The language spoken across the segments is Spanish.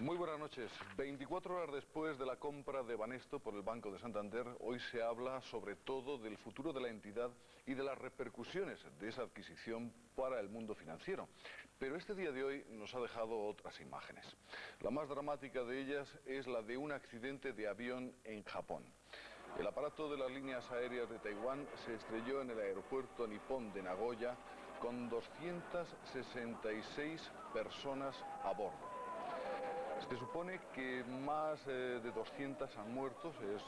Muy buenas noches. 24 horas después de la compra de Banesto por el Banco de Santander, hoy se habla sobre todo del futuro de la entidad y de las repercusiones de esa adquisición para el mundo financiero. Pero este día de hoy nos ha dejado otras imágenes. La más dramática de ellas es la de un accidente de avión en Japón. El aparato de las líneas aéreas de Taiwán se estrelló en el aeropuerto nipón de Nagoya con 266 personas a bordo. Se supone que más de 200 han muerto, es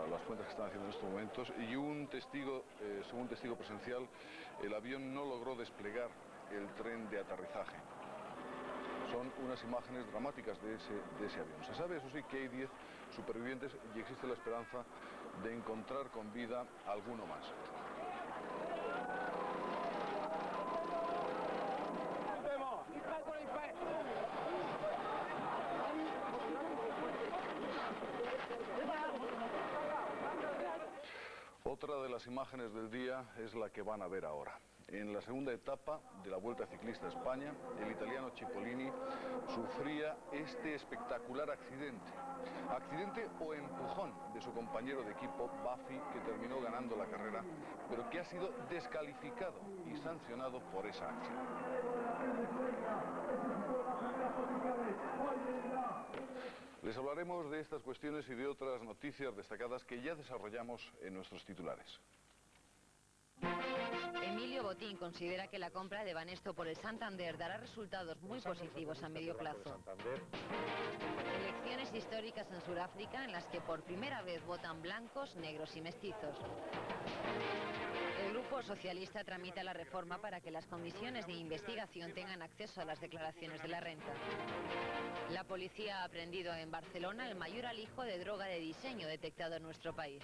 las cuentas que están haciendo en estos momentos, y un testigo, según un testigo presencial, el avión no logró desplegar el tren de aterrizaje. Son unas imágenes dramáticas de ese avión. Se sabe, eso sí, que hay 10 supervivientes y existe la esperanza de encontrar con vida alguno más. Otra de las imágenes del día es la que van a ver ahora. En la segunda etapa de la Vuelta Ciclista a España, el italiano Cipollini sufría este espectacular accidente. Accidente o empujón de su compañero de equipo, Buffy, que terminó ganando la carrera, pero que ha sido descalificado y sancionado por esa acción. Les hablaremos de estas cuestiones y de otras noticias destacadas que ya desarrollamos en nuestros titulares. Emilio Botín considera que la compra de Banesto por el Santander dará resultados muy positivos a medio plazo. Elecciones históricas en Sudáfrica en las que por primera vez votan blancos, negros y mestizos. El Grupo Socialista tramita la reforma para que las comisiones de investigación tengan acceso a las declaraciones de la renta. La policía ha aprendido en Barcelona el mayor alijo de droga de diseño detectado en nuestro país.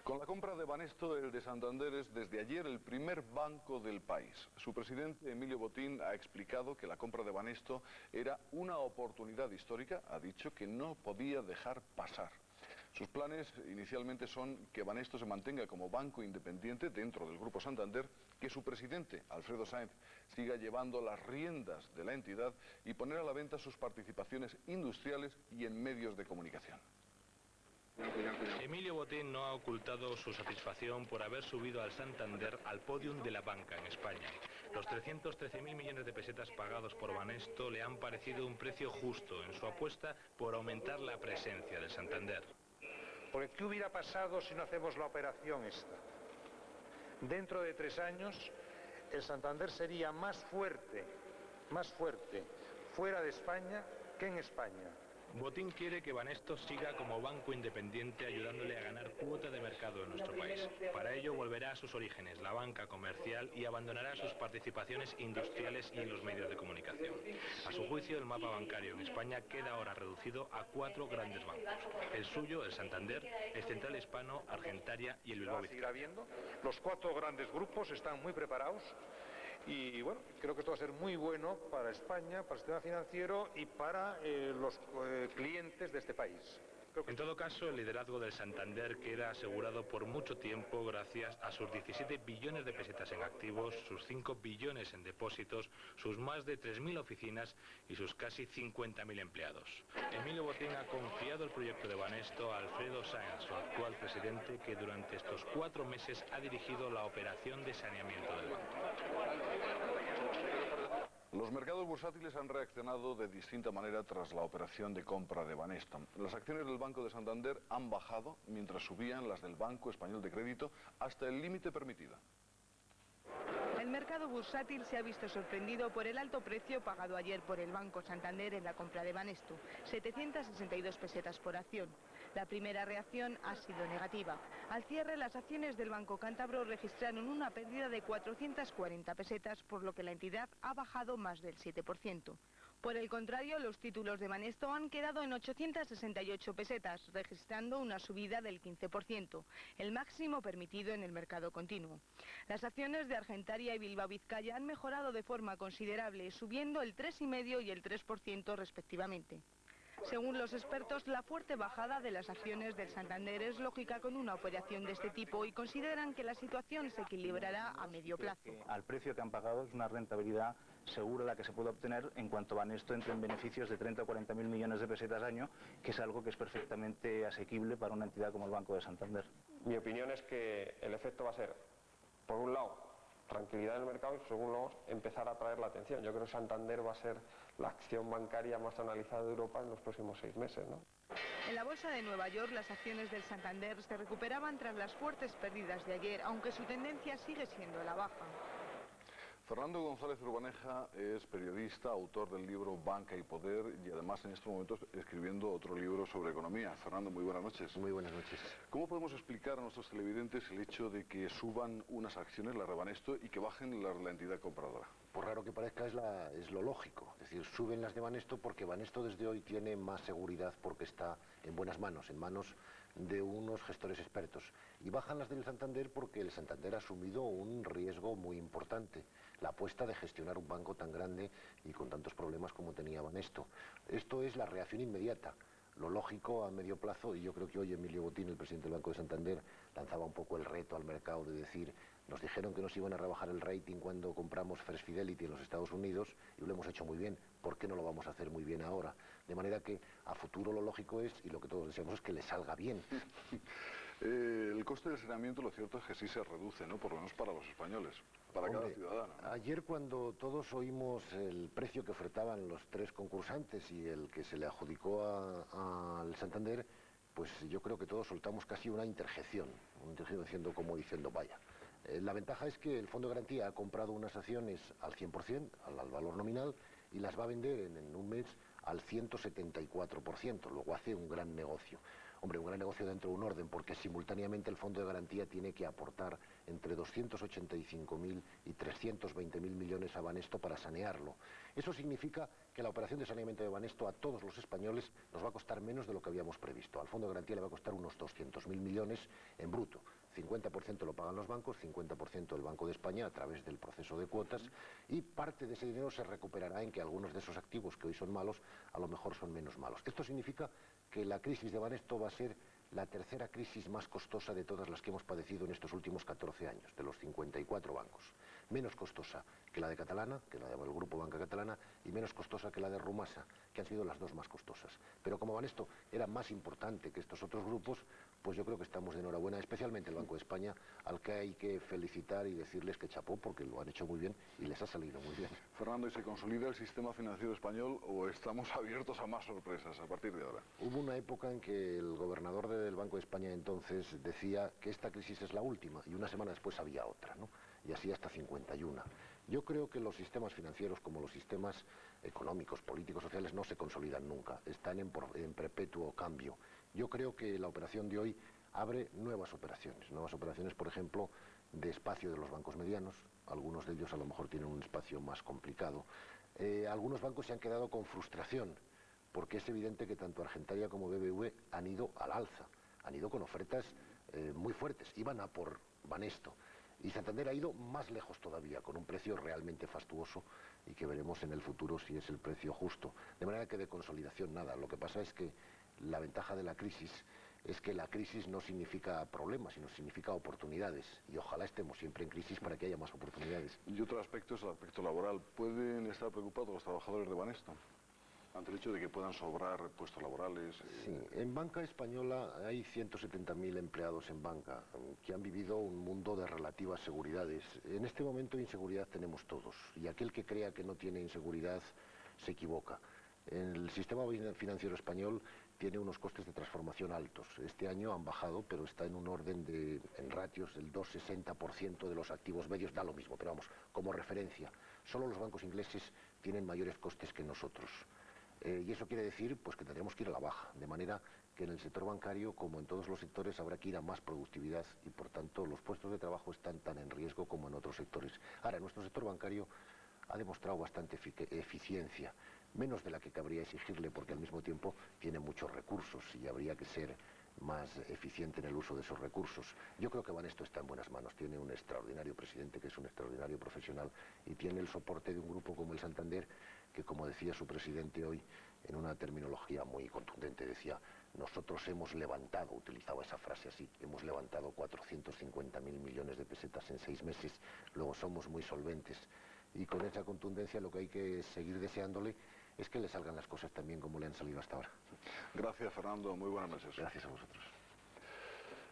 Con la compra de Banesto, el de Santander es desde ayer el primer banco del país. Su presidente, Emilio Botín, ha explicado que la compra de Banesto era una oportunidad histórica, ha dicho que no podía dejar pasar. Sus planes inicialmente son que Banesto se mantenga como banco independiente dentro del Grupo Santander, que su presidente, Alfredo Sáenz, siga llevando las riendas de la entidad y poner a la venta sus participaciones industriales y en medios de comunicación. Emilio Botín no ha ocultado su satisfacción por haber subido al Santander al podium de la banca en España. Los 313.000 millones de pesetas pagados por Banesto le han parecido un precio justo en su apuesta por aumentar la presencia del Santander. Porque ¿qué hubiera pasado si no hacemos la operación esta? Dentro de 3 años, el Santander sería más fuerte fuera de España que en España. Botín quiere que Banesto siga como banco independiente ayudándole a ganar cuota de mercado en nuestro país. Para ello volverá a sus orígenes, la banca comercial, y abandonará sus participaciones industriales y en los medios de comunicación. A su juicio, el mapa bancario en España queda ahora reducido a 4 grandes bancos. El suyo, el Santander, el Central Hispano, Argentaria y el Bilbao Vizcaya. Los 4 grandes grupos están muy preparados. Y bueno, creo que esto va a ser muy bueno para España, para el sistema financiero y para los clientes de este país. En todo caso, el liderazgo del Santander queda asegurado por mucho tiempo gracias a sus 17 billones de pesetas en activos, sus 5 billones en depósitos, sus más de 3.000 oficinas y sus casi 50.000 empleados. Emilio Botín ha confiado el proyecto de Banesto a Alfredo Sáenz, su actual presidente, que durante estos 4 meses ha dirigido la operación de saneamiento del banco. Los mercados bursátiles han reaccionado de distinta manera tras la operación de compra de Banesto. Las acciones del Banco de Santander han bajado mientras subían las del Banco Español de Crédito hasta el límite permitido. El mercado bursátil se ha visto sorprendido por el alto precio pagado ayer por el Banco Santander en la compra de Banesto, 762 pesetas por acción. La primera reacción ha sido negativa. Al cierre, las acciones del Banco Cántabro registraron una pérdida de 440 pesetas, por lo que la entidad ha bajado más del 7%. Por el contrario, los títulos de Banesto han quedado en 868 pesetas, registrando una subida del 15%, el máximo permitido en el mercado continuo. Las acciones de Argentaria y Bilbao Vizcaya han mejorado de forma considerable, subiendo el 3,5% y el 3% respectivamente. Según los expertos, la fuerte bajada de las acciones del Santander es lógica con una operación de este tipo y consideran que la situación se equilibrará a medio plazo. Al precio que han pagado es una rentabilidad segura la que se puede obtener en cuanto Banesto entre en beneficios de 30 o 40 mil millones de pesetas al año, que es algo que es perfectamente asequible para una entidad como el Banco de Santander. Mi opinión es que el efecto va a ser, por un lado, tranquilidad en el mercado y, por segundo, empezar a atraer la atención. Yo creo que Santander va a ser la acción bancaria más analizada de Europa en los próximos 6 meses, ¿no? En la bolsa de Nueva York, las acciones del Santander se recuperaban tras las fuertes pérdidas de ayer, aunque su tendencia sigue siendo la baja. Fernando González Urbaneja es periodista, autor del libro Banca y Poder y además en estos momentos escribiendo otro libro sobre economía. Fernando, muy buenas noches. Muy buenas noches. ¿Cómo podemos explicar a nuestros televidentes el hecho de que suban unas acciones, las de Banesto, y que bajen las de la entidad compradora? Por raro que parezca, es lo lógico. Es decir, suben las de Banesto porque Banesto desde hoy tiene más seguridad porque está en buenas manos, en manos de unos gestores expertos. Y bajan las del Santander porque el Santander ha asumido un riesgo muy importante, la apuesta de gestionar un banco tan grande y con tantos problemas como tenía Banesto. Esto es la reacción inmediata. Lo lógico a medio plazo, y yo creo que hoy Emilio Botín, el presidente del Banco de Santander, lanzaba un poco el reto al mercado de decir, nos dijeron que nos iban a rebajar el rating cuando compramos First Fidelity en los Estados Unidos y lo hemos hecho muy bien, ¿por qué no lo vamos a hacer muy bien ahora? De manera que a futuro lo lógico es, y lo que todos deseamos es que le salga bien. El coste del saneamiento, lo cierto es que sí se reduce, ¿no? Por lo menos para los españos, para cada ciudadano, ¿no? Ayer cuando todos oímos el precio que ofertaban los 3 concursantes y el que se le adjudicó al Santander, pues yo creo que todos soltamos casi una interjección diciendo, como diciendo, vaya. La ventaja es que el Fondo de Garantía ha comprado unas acciones al 100%, al valor nominal, y las va a vender en un mes al 174%, luego hace un gran negocio. Hombre, un gran negocio dentro de un orden, porque simultáneamente el Fondo de Garantía tiene que aportar entre 285.000 y 320.000 millones a Banesto para sanearlo. Eso significa que la operación de saneamiento de Banesto a todos los españoles nos va a costar menos de lo que habíamos previsto. Al Fondo de Garantía le va a costar unos 200.000 millones en bruto. 50% lo pagan los bancos, 50% el Banco de España a través del proceso de cuotas, y parte de ese dinero se recuperará en que algunos de esos activos que hoy son malos, a lo mejor son menos malos. Esto significa que la crisis de Banesto va a ser la tercera crisis más costosa de todas las que hemos padecido en estos últimos 14 años, de los 54 bancos. Menos costosa que la de Catalana, que la del Grupo Banca Catalana, y menos costosa que la de Rumasa, que han sido las dos más costosas. Pero como Banesto era más importante que estos otros grupos, pues yo creo que estamos de enhorabuena, especialmente el Banco de España, al que hay que felicitar y decirles que chapó, porque lo han hecho muy bien y les ha salido muy bien. Fernando, ¿y se consolida el sistema financiero español o estamos abiertos a más sorpresas a partir de ahora? Hubo una época en que el gobernador del Banco de España entonces decía que esta crisis es la última, y una semana después había otra, ¿no? Y así hasta 51. Yo creo que los sistemas financieros, como los sistemas económicos, políticos, sociales, no se consolidan nunca, están en perpetuo cambio. Yo creo que la operación de hoy abre nuevas operaciones, por ejemplo, de espacio de los bancos medianos. Algunos de ellos a lo mejor tienen un espacio más complicado. Algunos bancos se han quedado con frustración, porque es evidente que tanto Argentaria como BBV han ido al alza, han ido con ofertas muy fuertes, iban a por Banesto. Y Santander ha ido más lejos todavía, con un precio realmente fastuoso y que veremos en el futuro si es el precio justo. De manera que de consolidación nada. Lo que pasa es que la ventaja de la crisis es que la crisis no significa problemas, sino significa oportunidades. Y ojalá estemos siempre en crisis para que haya más oportunidades. Y otro aspecto es el aspecto laboral. ¿Pueden estar preocupados los trabajadores de Banesto ante el hecho de que puedan sobrar puestos laborales? Sí, en banca española hay 170.000 empleados en banca que han vivido un mundo de relativas seguridades. En este momento inseguridad tenemos todos, y aquel que crea que no tiene inseguridad se equivoca. El sistema financiero español tiene unos costes de transformación altos. Este año han bajado, pero está en un orden en ratios, el 2,60% de los activos medios, da lo mismo, pero vamos, como referencia. Solo los bancos ingleses tienen mayores costes que nosotros. Y eso quiere decir pues, que tendremos que ir a la baja, de manera que en el sector bancario, como en todos los sectores, habrá que ir a más productividad y, por tanto, los puestos de trabajo están tan en riesgo como en otros sectores. Ahora, nuestro sector bancario ha demostrado bastante eficiencia, menos de la que cabría exigirle, porque al mismo tiempo tiene muchos recursos y habría que ser más eficiente en el uso de esos recursos. Yo creo que Banesto está en buenas manos, tiene un extraordinario presidente que es un extraordinario profesional y tiene el soporte de un grupo como el Santander, que como decía su presidente hoy, en una terminología muy contundente, decía: nosotros hemos levantado, utilizaba esa frase así, hemos levantado 450.000 millones de pesetas en 6 meses, luego somos muy solventes. Y con esa contundencia lo que hay que seguir deseándole es que le salgan las cosas tan bien como le han salido hasta ahora. Gracias, Fernando. Muy buenas noches. Gracias a vosotros.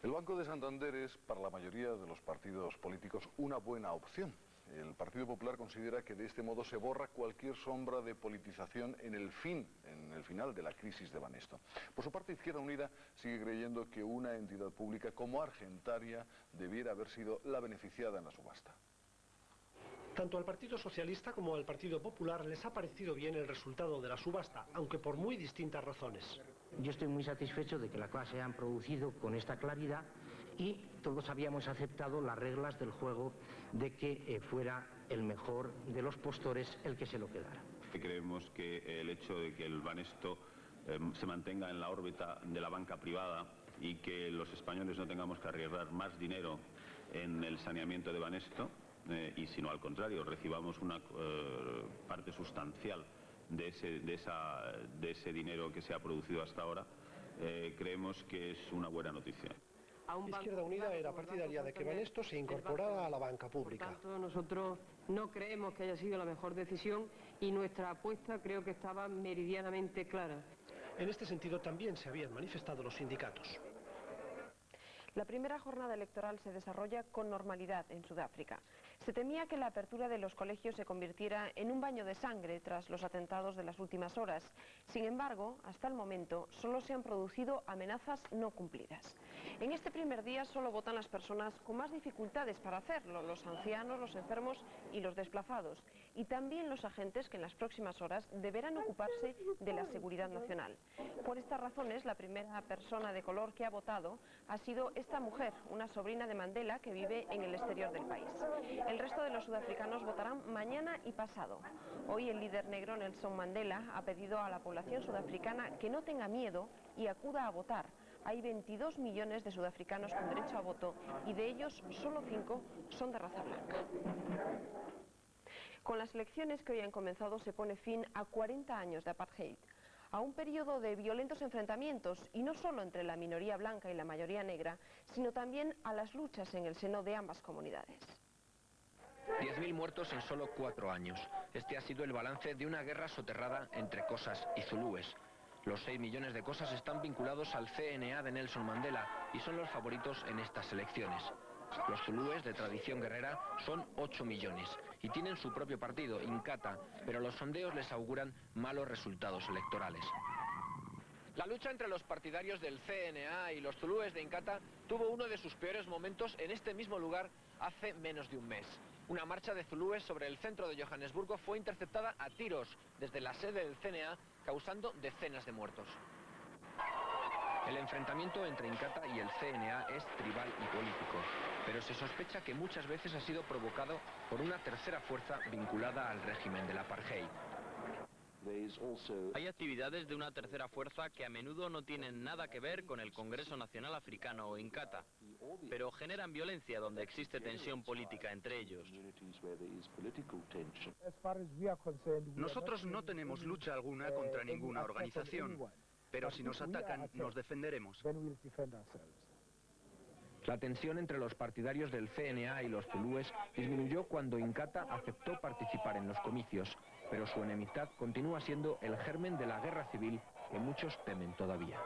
El Banco de Santander es, para la mayoría de los partidos políticos, una buena opción. El Partido Popular considera que de este modo se borra cualquier sombra de politización en el final de la crisis de Banesto. Por su parte, Izquierda Unida sigue creyendo que una entidad pública como Argentaria debiera haber sido la beneficiada en la subasta. Tanto al Partido Socialista como al Partido Popular les ha parecido bien el resultado de la subasta, aunque por muy distintas razones. Yo estoy muy satisfecho de que las cosas se han producido con esta claridad y todos habíamos aceptado las reglas del juego de que fuera el mejor de los postores el que se lo quedara. Creemos que el hecho de que el Banesto se mantenga en la órbita de la banca privada y que los españoles no tengamos que arriesgar más dinero en el saneamiento de Banesto, y sino al contrario, recibamos una parte sustancial de ese dinero que se ha producido hasta ahora, creemos que es una buena noticia. Izquierda Unida era partidaria de que Banesto se incorporara a la banca pública. Por tanto, nosotros no creemos que haya sido la mejor decisión y nuestra apuesta creo que estaba meridianamente clara. En este sentido también se habían manifestado los sindicatos. La primera jornada electoral se desarrolla con normalidad en Sudáfrica. Se temía que la apertura de los colegios se convirtiera en un baño de sangre tras los atentados de las últimas horas. Sin embargo, hasta el momento solo se han producido amenazas no cumplidas. En este primer día solo votan las personas con más dificultades para hacerlo, los ancianos, los enfermos y los desplazados, y también los agentes que en las próximas horas deberán ocuparse de la seguridad nacional. Por estas razones, la primera persona de color que ha votado ha sido esta mujer, una sobrina de Mandela que vive en el exterior del país. El resto de los sudafricanos votarán mañana y pasado. Hoy el líder negro Nelson Mandela ha pedido a la población sudafricana que no tenga miedo y acuda a votar. Hay 22 millones de sudafricanos con derecho a voto y de ellos solo 5 son de raza blanca. Con las elecciones que hoy han comenzado se pone fin a 40 años de apartheid, a un periodo de violentos enfrentamientos, y no solo entre la minoría blanca y la mayoría negra, sino también a las luchas en el seno de ambas comunidades. 10.000 muertos en solo 4 años. Este ha sido el balance de una guerra soterrada entre Xhosas y zulúes. Los 6 millones de Xhosas están vinculados al CNA de Nelson Mandela y son los favoritos en estas elecciones. Los zulúes, de tradición guerrera, son 8 millones y tienen su propio partido, Inkatha, pero los sondeos les auguran malos resultados electorales. La lucha entre los partidarios del CNA y los zulúes de Inkatha tuvo uno de sus peores momentos en este mismo lugar hace menos de un mes. Una marcha de zulúes sobre el centro de Johannesburgo fue interceptada a tiros desde la sede del CNA, causando decenas de muertos. El enfrentamiento entre Inkatha y el CNA es tribal y político, pero se sospecha que muchas veces ha sido provocado por una tercera fuerza vinculada al régimen del apartheid. Hay actividades de una tercera fuerza que a menudo no tienen nada que ver con el Congreso Nacional Africano o Inkatha, pero generan violencia donde existe tensión política entre ellos. Nosotros no tenemos lucha alguna contra ninguna organización, pero si nos atacan, nos defenderemos. La tensión entre los partidarios del CNA y los zulúes disminuyó cuando Inkatha aceptó participar en los comicios, pero su enemistad continúa siendo el germen de la guerra civil que muchos temen todavía.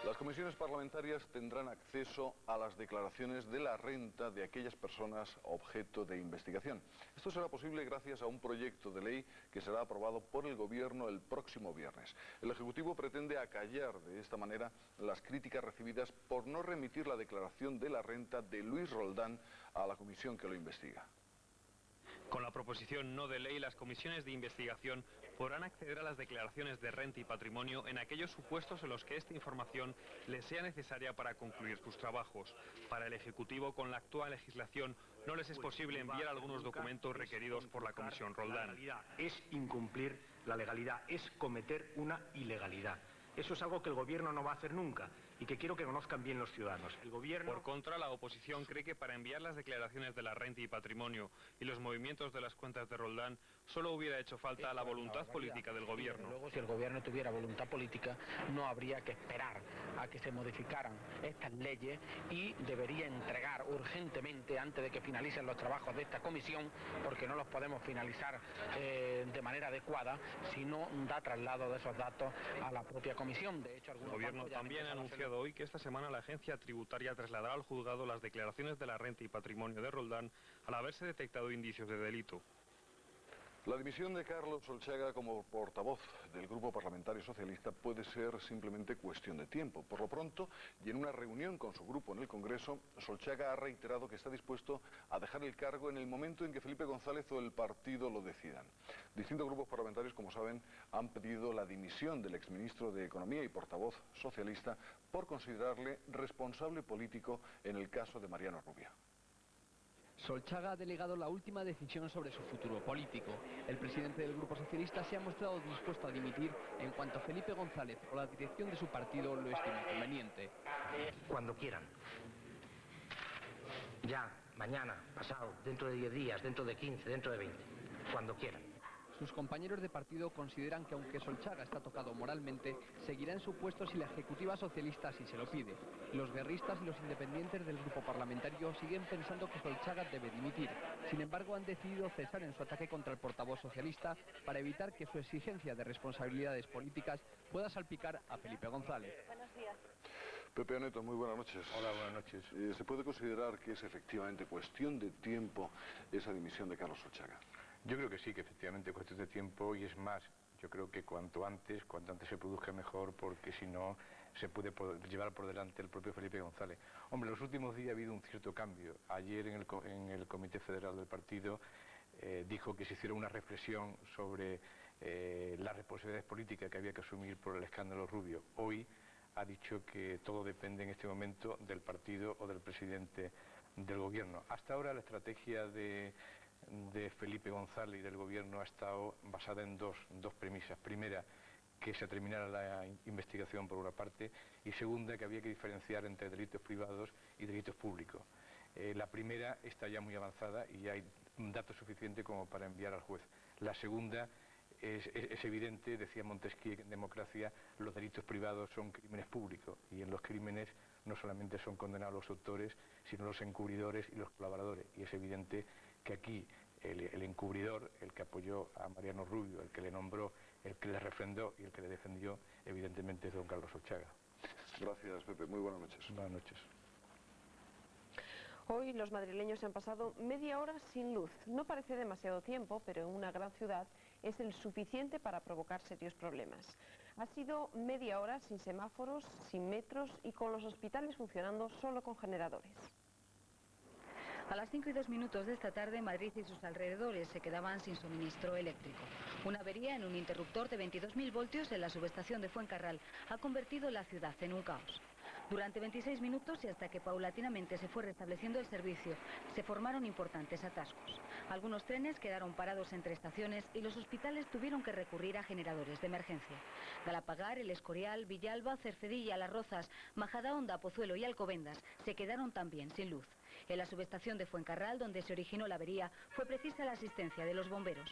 Las comisiones parlamentarias tendrán acceso a las declaraciones de la renta de aquellas personas objeto de investigación. Esto será posible gracias a un proyecto de ley que será aprobado por el Gobierno el próximo viernes. El Ejecutivo pretende acallar de esta manera las críticas recibidas por no remitir la declaración de la renta de Luis Roldán a la comisión que lo investiga. Con la proposición no de ley, las comisiones de investigación podrán acceder a las declaraciones de renta y patrimonio en aquellos supuestos en los que esta información les sea necesaria para concluir sus trabajos. Para el Ejecutivo, con la actual legislación, no les es posible enviar algunos documentos requeridos por la Comisión Roldán. La legalidad es incumplir la legalidad, es cometer una ilegalidad. Eso es algo que el Gobierno no va a hacer nunca. y que quiero que conozcan bien los ciudadanos. El gobierno... Por contra, la oposición cree que para enviar las declaraciones de la renta y patrimonio y los movimientos de las cuentas de Roldán solo hubiera hecho falta la voluntad política del gobierno. Luego, si el gobierno tuviera voluntad política, no habría que esperar a que se modificaran estas leyes y debería entregar urgentemente, antes de que finalicen los trabajos de esta comisión, porque no los podemos finalizar de manera adecuada si no da traslado de esos datos a la propia comisión. De hecho, el gobierno también ha anunciado hoy que esta semana la agencia tributaria trasladará al juzgado las declaraciones de la renta y patrimonio de Roldán al haberse detectado indicios de delito. La dimisión de Carlos Solchaga como portavoz del Grupo Parlamentario Socialista puede ser simplemente cuestión de tiempo. Por lo pronto, y en una reunión con su grupo en el Congreso, Solchaga ha reiterado que está dispuesto a dejar el cargo en el momento en que Felipe González o el partido lo decidan. Distintos grupos parlamentarios, como saben, han pedido la dimisión del exministro de Economía y portavoz socialista por considerarle responsable político en el caso de Mariano Rubio. Solchaga ha delegado la última decisión sobre su futuro político. El presidente del Grupo Socialista se ha mostrado dispuesto a dimitir en cuanto Felipe González o la dirección de su partido lo estime conveniente. Cuando quieran. Ya, mañana, pasado, dentro de 10 días, dentro de 15, dentro de 20. Cuando quieran. Sus compañeros de partido consideran que aunque Solchaga está tocado moralmente, seguirá en su puesto si la Ejecutiva Socialista así se lo pide. Los guerristas y los independientes del grupo parlamentario siguen pensando que Solchaga debe dimitir. Sin embargo, han decidido cesar en su ataque contra el portavoz socialista para evitar que su exigencia de responsabilidades políticas pueda salpicar a Felipe González. Buenos días. Pepe Oneto, muy buenas noches. Hola, buenas noches. ¿Se puede considerar que es efectivamente cuestión de tiempo esa dimisión de Carlos Solchaga? Yo creo que sí, que efectivamente es cuestión de tiempo, y es más, yo creo que cuanto antes se produzca mejor, porque si no se puede llevar por delante el propio Felipe González. Hombre, en los últimos días ha habido un cierto cambio. Ayer en el Comité Federal del Partido dijo que se hiciera una reflexión sobre las responsabilidades políticas que había que asumir por el escándalo Rubio. Hoy ha dicho que todo depende en este momento del partido o del presidente del gobierno. Hasta ahora la estrategia de Felipe González y del gobierno ha estado basada en dos premisas. Primera, que se terminara la investigación por una parte, y segunda, que había que diferenciar entre delitos privados y delitos públicos. La primera está ya muy avanzada y ya hay datos suficientes como para enviar al juez. La segunda es evidente, decía Montesquieu, que en democracia los delitos privados son crímenes públicos, y en los crímenes no solamente son condenados los autores, sino los encubridores y los colaboradores. Y es evidente que aquí el encubridor, el que apoyó a Mariano Rubio, el que le nombró, el que le refrendó y el que le defendió, evidentemente es don Carlos Solchaga. Gracias, Pepe. Muy buenas noches. Buenas noches. Hoy los madrileños se han pasado media hora sin luz. No parece demasiado tiempo, pero en una gran ciudad es el suficiente para provocar serios problemas. Ha sido media hora sin semáforos, sin metros y con los hospitales funcionando solo con generadores. A las 5:02 de esta tarde, Madrid y sus alrededores se quedaban sin suministro eléctrico. Una avería en un interruptor de 22.000 voltios en la subestación de Fuencarral ha convertido la ciudad en un caos. Durante 26 minutos y hasta que paulatinamente se fue restableciendo el servicio, se formaron importantes atascos. Algunos trenes quedaron parados entre estaciones y los hospitales tuvieron que recurrir a generadores de emergencia. Galapagar, El Escorial, Villalba, Cercedilla, Las Rozas, Majadahonda, Pozuelo y Alcobendas se quedaron también sin luz. En la subestación de Fuencarral, donde se originó la avería, fue precisa la asistencia de los bomberos.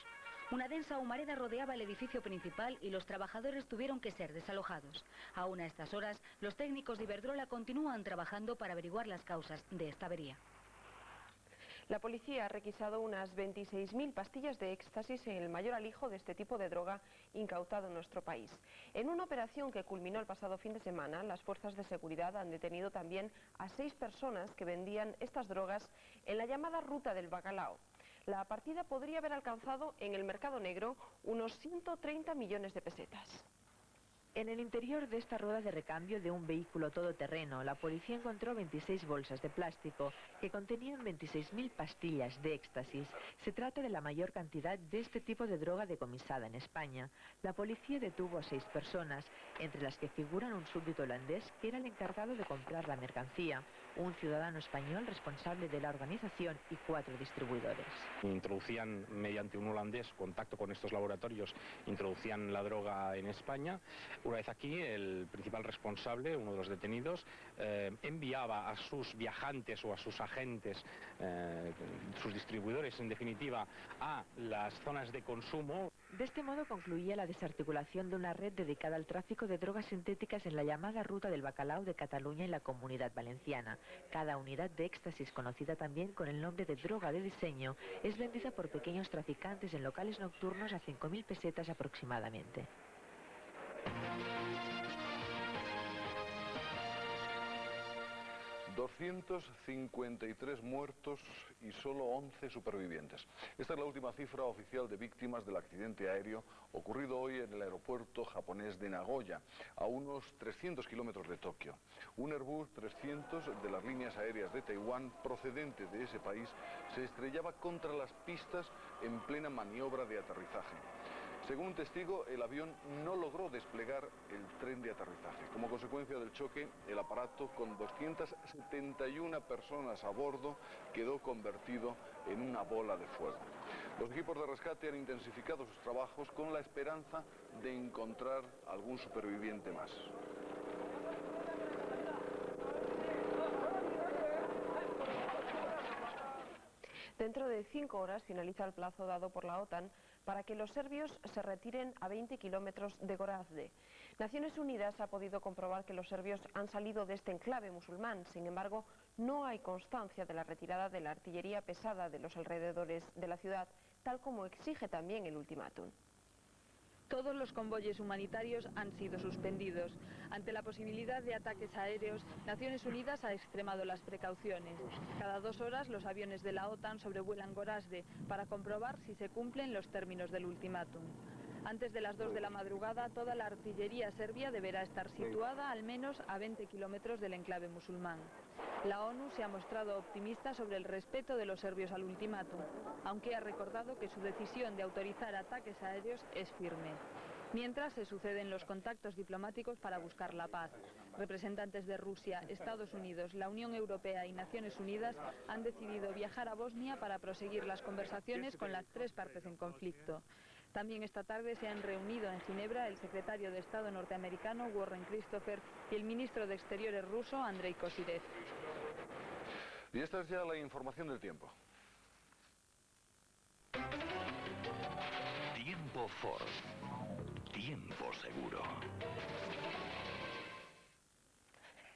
Una densa humareda rodeaba el edificio principal y los trabajadores tuvieron que ser desalojados. Aún a estas horas, los técnicos de Iberdrola continúan trabajando para averiguar las causas de esta avería. La policía ha requisado unas 26.000 pastillas de éxtasis en el mayor alijo de este tipo de droga incautado en nuestro país. En una operación que culminó el pasado fin de semana, las fuerzas de seguridad han detenido también a 6 personas que vendían estas drogas en la llamada Ruta del Bacalao. La partida podría haber alcanzado en el mercado negro unos 130 millones de pesetas. En el interior de esta rueda de recambio de un vehículo todoterreno, la policía encontró 26 bolsas de plástico que contenían 26.000 pastillas de éxtasis. Se trata de la mayor cantidad de este tipo de droga decomisada en España. La policía detuvo a 6 personas, entre las que figuran un súbdito holandés que era el encargado de comprar la mercancía, un ciudadano español responsable de la organización y 4 distribuidores. Introducían mediante un holandés contacto con estos laboratorios, introducían la droga en España. Una vez aquí, el principal responsable, uno de los detenidos, enviaba a sus viajantes o a sus agentes, sus distribuidores en definitiva, a las zonas de consumo. De este modo concluía la desarticulación de una red dedicada al tráfico de drogas sintéticas en la llamada Ruta del Bacalao de Cataluña y la Comunidad Valenciana. Cada unidad de éxtasis, conocida también con el nombre de droga de diseño, es vendida por pequeños traficantes en locales nocturnos a 5.000 pesetas aproximadamente. 253 muertos y solo 11 supervivientes. Esta es la última cifra oficial de víctimas del accidente aéreo ocurrido hoy en el aeropuerto japonés de Nagoya, a unos 300 kilómetros de Tokio. Un Airbus 300 de las líneas aéreas de Taiwán, procedente de ese país, se estrellaba contra las pistas en plena maniobra de aterrizaje. Según un testigo, el avión no logró desplegar el tren de aterrizaje. Como consecuencia del choque, el aparato con 271 personas a bordo quedó convertido en una bola de fuego. Los equipos de rescate han intensificado sus trabajos con la esperanza de encontrar algún superviviente más. Dentro de 5 horas finaliza el plazo dado por la OTAN para que los serbios se retiren a 20 kilómetros de Gorazde. Naciones Unidas ha podido comprobar que los serbios han salido de este enclave musulmán. Sin embargo, no hay constancia de la retirada de la artillería pesada de los alrededores de la ciudad, tal como exige también el ultimátum. Todos los convoyes humanitarios han sido suspendidos. Ante la posibilidad de ataques aéreos, Naciones Unidas ha extremado las precauciones. Cada 2 horas los aviones de la OTAN sobrevuelan Gorazde para comprobar si se cumplen los términos del ultimátum. Antes de las 2 de la madrugada, toda la artillería serbia deberá estar situada al menos a 20 kilómetros del enclave musulmán. La ONU se ha mostrado optimista sobre el respeto de los serbios al ultimátum, aunque ha recordado que su decisión de autorizar ataques aéreos es firme. Mientras se suceden los contactos diplomáticos para buscar la paz. Representantes de Rusia, Estados Unidos, la Unión Europea y Naciones Unidas han decidido viajar a Bosnia para proseguir las conversaciones con las 3 partes en conflicto. También esta tarde se han reunido en Ginebra el secretario de Estado norteamericano Warren Christopher y el ministro de Exteriores ruso Andrei Kozyrev. Y esta es ya la información del tiempo. Tiempo Ford. Tiempo seguro.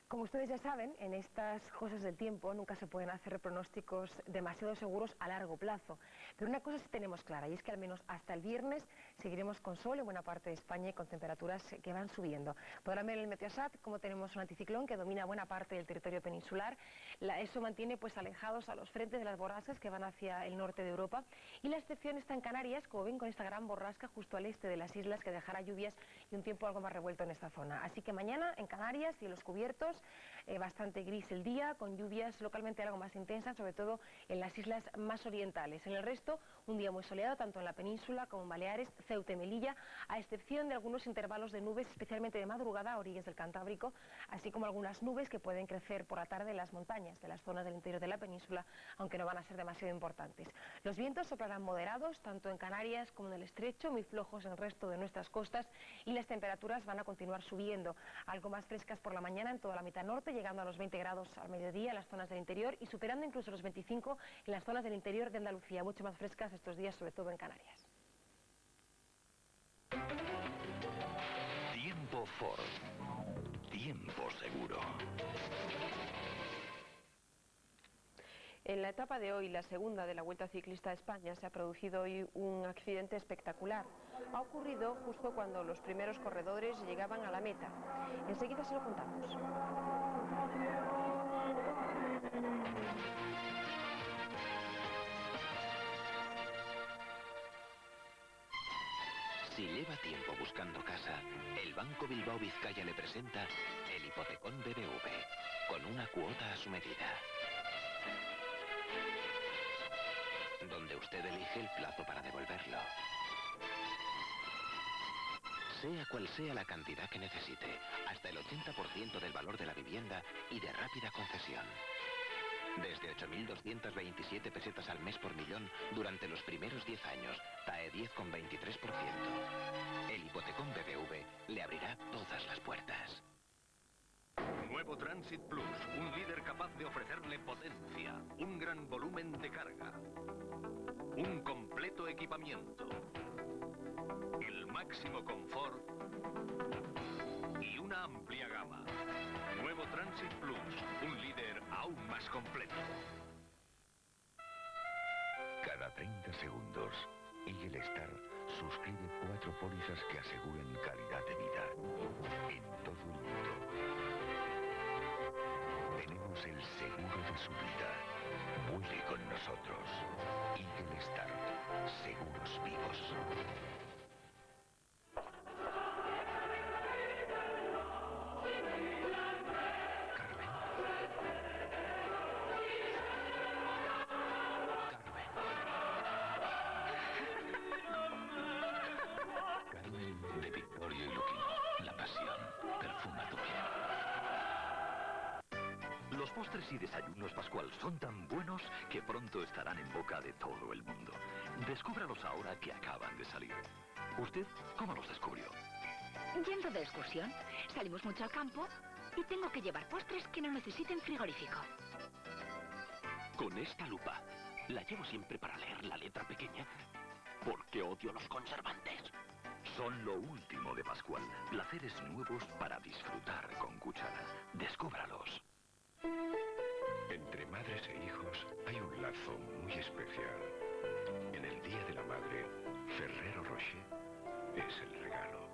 Como ustedes ya saben, en estas cosas del tiempo nunca se pueden hacer pronósticos demasiado seguros a largo plazo. Pero una cosa sí tenemos clara, y es que al menos hasta el viernes seguiremos con sol en buena parte de España y con temperaturas que van subiendo. Podrán ver en el Meteosat cómo tenemos un anticiclón que domina buena parte del territorio peninsular. Eso mantiene pues alejados a los frentes de las borrascas que van hacia el norte de Europa. Y la excepción está en Canarias, como ven, con esta gran borrasca justo al este de las islas que dejará lluvias y un tiempo algo más revuelto en esta zona. Así que mañana en Canarias, cielos cubiertos, bastante gris el día, con lluvias localmente algo más intensas, sobre todo en las islas más orientales. En el resto, un día muy soleado, tanto en la península como en Baleares, Ceuta y Melilla, a excepción de algunos intervalos de nubes, especialmente de madrugada a orillas del Cantábrico, así como algunas nubes que pueden crecer por la tarde en las montañas de las zonas del interior de la península, aunque no van a ser demasiado importantes. Los vientos soplarán moderados, tanto en Canarias como en el Estrecho, muy flojos en el resto de nuestras costas, y las temperaturas van a continuar subiendo, algo más frescas por la mañana en toda la mitad norte, llegando a los 20 grados al mediodía en las zonas del interior y superando incluso los 25 en las zonas del interior de Andalucía, mucho más frescas estos días, sobre todo en Canarias. Tiempo Ford. Tiempo seguro. En la etapa de hoy, la segunda de la Vuelta Ciclista a España, se ha producido hoy un accidente espectacular. Ha ocurrido justo cuando los primeros corredores llegaban a la meta. Enseguida se lo contamos. Si lleva tiempo buscando casa, el Banco Bilbao Vizcaya le presenta el Hipotecón BBV, con una cuota a su medida, donde usted elige el plazo para devolverlo. Sea cual sea la cantidad que necesite, hasta el 80% del valor de la vivienda y de rápida concesión. Desde 8.227 pesetas al mes por millón durante los primeros 10 años. TAE 10 con 23%. El Hipotecón BBV le abrirá todas las puertas. Nuevo Transit Plus, un líder capaz de ofrecerle potencia, un gran volumen de carga, un completo equipamiento, el máximo confort y una amplia gama. Nuevo Transit Plus, un líder aún más completo. Cada 30 segundos, Eagle Star suscribe 4 pólizas que aseguran calidad de vida en todo el mundo. Tenemos el seguro de su vida. Vuele con nosotros. Eagle Star. Seguros vivos. Carmen de Victorio y Luquino. La pasión perfuma tu piel. Los postres y desayunos Pascual son tan buenos que pronto estarán en boca de todo el mundo. Descúbralos ahora que acaban de salir. ¿Usted cómo los descubrió? Yendo de excursión, salimos mucho al campo y tengo que llevar postres que no necesiten frigorífico. Con esta lupa. La llevo siempre para leer la letra pequeña porque odio los conservantes. Son lo último de Pascual. Placeres nuevos para disfrutar con cuchara. Descúbralos. Entre madres e hijos hay un lazo muy especial. En el Día de la Madre, Ferrero Rocher es el regalo.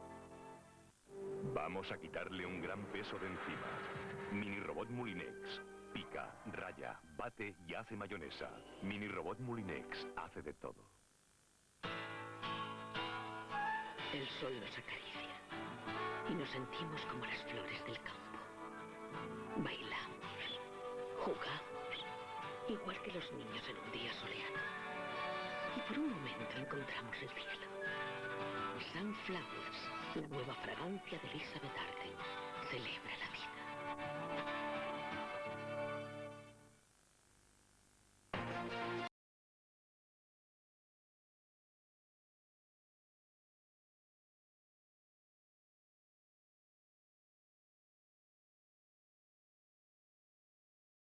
Vamos a quitarle un gran peso de encima. Mini Robot Moulinex. Pica, raya, bate y hace mayonesa. Mini Robot Moulinex hace de todo. El sol nos acaricia y nos sentimos como las flores del campo. Bailamos, jugamos, igual que los niños en un día soleado. Y por un momento encontramos el cielo. Sunflowers, la nueva fragancia de Elizabeth Arden, celebra la vida.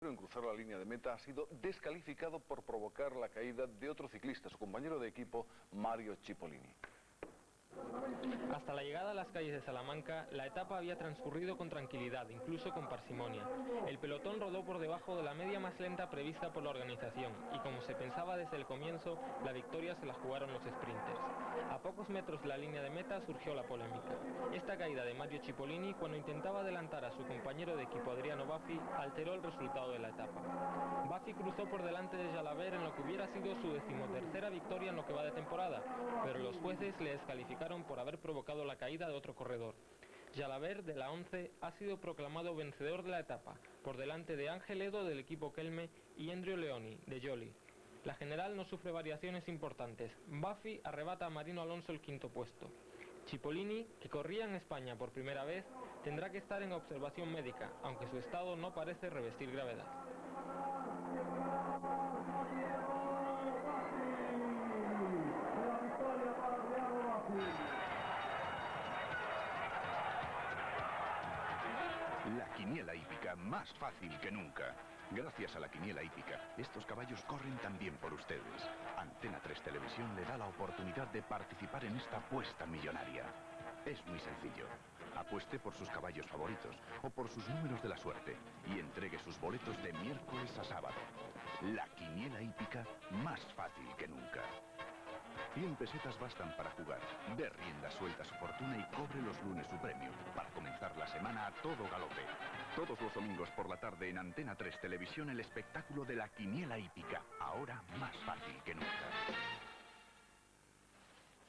En cruzar la línea de meta ha sido descalificado por provocar la caída de otro ciclista, su compañero de equipo Mario Cipollini. Hasta la llegada a las calles de Salamanca, la etapa había transcurrido con tranquilidad, incluso con parsimonia. El pelotón rodó por debajo de la media más lenta prevista por la organización y, como se pensaba desde el comienzo, la victoria se la jugaron los sprinters. A pocos metros de la línea de meta surgió la polémica. Esta caída de Mario Cipollini, cuando intentaba adelantar a su compañero de equipo Adriano Baffi, alteró el resultado de la etapa. Baffi cruzó por delante de Jalabert en lo que hubiera sido su 13ª victoria en lo que va de temporada, pero los jueces le descalificaron por haber provocado la caída de otro corredor. Jalabert, de la 11, ha sido proclamado vencedor de la etapa, por delante de Ángel Edo del equipo Kelme y Endrio Leoni, de Jolly. La general no sufre variaciones importantes. Baffi arrebata a Marino Alonso el 5º puesto. Cipollini, que corría en España por primera vez, tendrá que estar en observación médica, aunque su estado no parece revestir gravedad. La quiniela hípica más fácil que nunca. Gracias a la quiniela hípica, estos caballos corren también por ustedes. Antena 3 Televisión le da la oportunidad de participar en esta apuesta millonaria. Es muy sencillo. Apueste por sus caballos favoritos o por sus números de la suerte y entregue sus boletos de miércoles a sábado. La quiniela hípica más fácil que nunca. 100 pesetas bastan para jugar. Dé rienda suelta a su fortuna y cobre los lunes su premio, para comenzar la semana a todo galope. Todos los domingos por la tarde en Antena 3 Televisión el espectáculo de la quiniela hípica, ahora más fácil que nunca.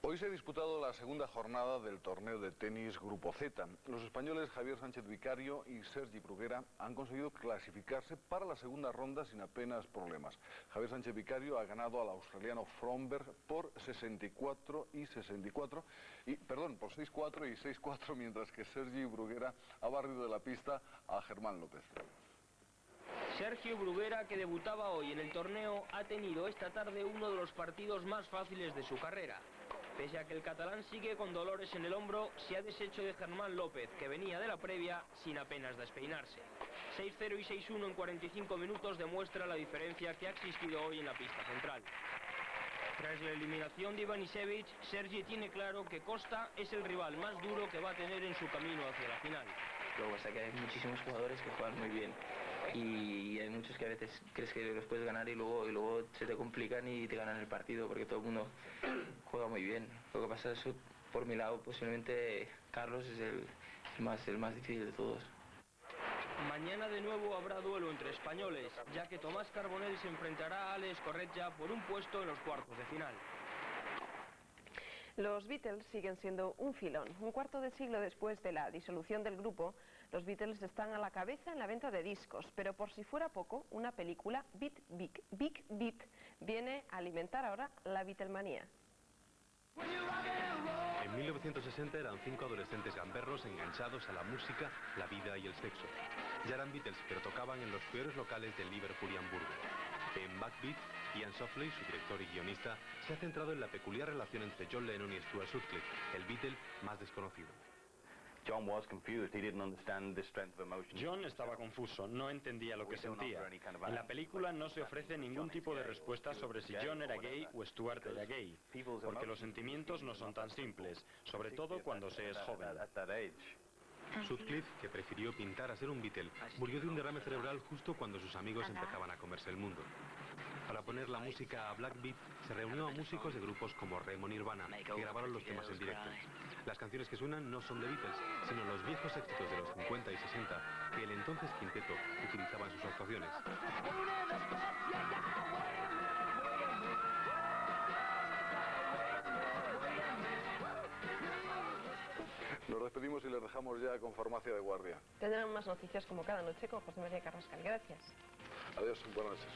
Hoy se ha disputado la segunda jornada del torneo de tenis Grupo Z. Los españoles Javier Sánchez Vicario y Sergi Bruguera han conseguido clasificarse para la segunda ronda sin apenas problemas. Javier Sánchez Vicario ha ganado al australiano Fromberg por 6-4 y 6-4, mientras que Sergi Bruguera ha barrido de la pista a Germán López. Sergio Bruguera, que debutaba hoy en el torneo, ha tenido esta tarde uno de los partidos más fáciles de su carrera. Pese a que el catalán sigue con dolores en el hombro, se ha deshecho de Germán López, que venía de la previa sin apenas despeinarse. 6-0 y 6-1 en 45 minutos demuestra la diferencia que ha existido hoy en la pista central. Tras la eliminación de Ivanisevic, Sergi tiene claro que Costa es el rival más duro que va a tener en su camino hacia la final. Luego pasa que hay muchísimos jugadores que juegan muy bien y hay muchos que a veces crees que los puedes ganar y luego se te complican y te ganan el partido porque todo el mundo juega muy bien. Lo que pasa es que por mi lado posiblemente Carlos es el más difícil de todos. Mañana de nuevo habrá duelo entre españoles, ya que Tomás Carbonell se enfrentará a Alex Corretja por un puesto en los cuartos de final. Los Beatles siguen siendo un filón. Un cuarto de siglo después de la disolución del grupo, los Beatles están a la cabeza en la venta de discos, pero por si fuera poco, una película, Beat Big Beat, viene a alimentar ahora la Beatlemanía. En 1960 eran 5 adolescentes gamberros enganchados a la música, la vida y el sexo. Ya eran Beatles, pero tocaban en los peores locales de Liverpool y Hamburgo. En Backbeat, Ian Softley, su director y guionista, se ha centrado en la peculiar relación entre John Lennon y Stuart Sutcliffe, el Beatle más desconocido. John estaba confuso, no entendía lo que sentía. En la película no se ofrece ningún tipo de respuesta sobre si John era gay o Stuart era gay, porque los sentimientos no son tan simples, sobre todo cuando se es joven. Sutcliffe, que prefirió pintar a ser un Beatle, murió de un derrame cerebral justo cuando sus amigos empezaban a comerse el mundo. Para poner la música a Black Beat, se reunió a músicos de grupos como Remo Nirvana, que grabaron los temas en directo. Las canciones que suenan no son de Beatles, sino los viejos éxitos de los 50 y 60 que el entonces quinteto utilizaba en sus actuaciones. Nos despedimos y les dejamos ya con Farmacia de Guardia. Tendrán más noticias como cada noche con José María Carrascal. Gracias. Adiós, buenas noches.